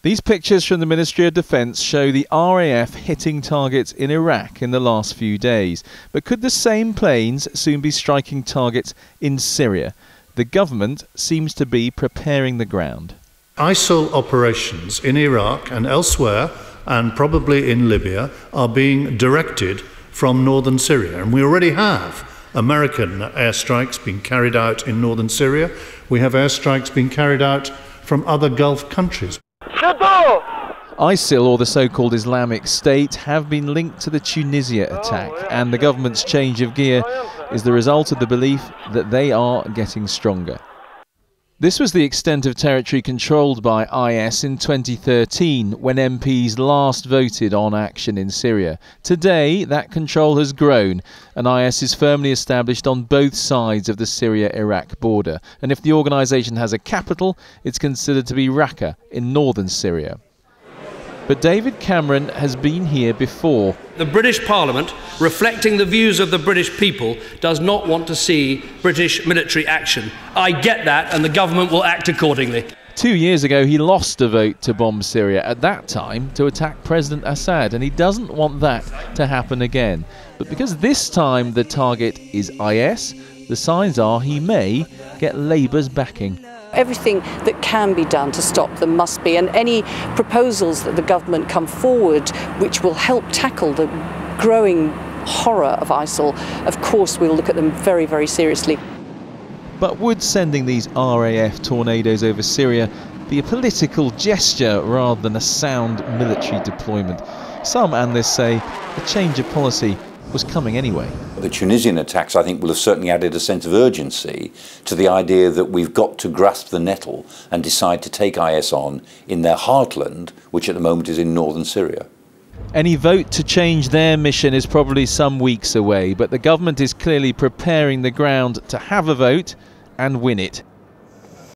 These pictures from the Ministry of Defence show the RAF hitting targets in Iraq in the last few days. But could the same planes soon be striking targets in Syria? The government seems to be preparing the ground. ISIL operations in Iraq and elsewhere, and probably in Libya, are being directed from northern Syria. And we already have American airstrikes being carried out in northern Syria. We have airstrikes being carried out from other Gulf countries. ISIL, or the so-called Islamic State, have been linked to the Tunisia attack, and the government's change of gear is the result of the belief that they are getting stronger. This was the extent of territory controlled by IS in 2013, when MPs last voted on action in Syria. Today, that control has grown, and IS is firmly established on both sides of the Syria-Iraq border. And if the organisation has a capital, it's considered to be Raqqa in northern Syria. But David Cameron has been here before. The British Parliament, reflecting the views of the British people, does not want to see British military action. I get that, and the government will act accordingly. 2 years ago, he lost a vote to bomb Syria, at that time to attack President Assad, and he doesn't want that to happen again. But because this time the target is IS, the signs are he may get Labour's backing. Everything that can be done to stop them must be, and any proposals that the government come forward which will help tackle the growing horror of ISIL, of course we'll look at them very, very seriously. But would sending these RAF tornadoes over Syria be a political gesture rather than a sound military deployment? Some analysts say a change of policy was coming anyway. The Tunisian attacks, I think, will have certainly added a sense of urgency to the idea that we've got to grasp the nettle and decide to take IS on in their heartland, which at the moment is in northern Syria. Any vote to change their mission is probably some weeks away, but the government is clearly preparing the ground to have a vote and win it.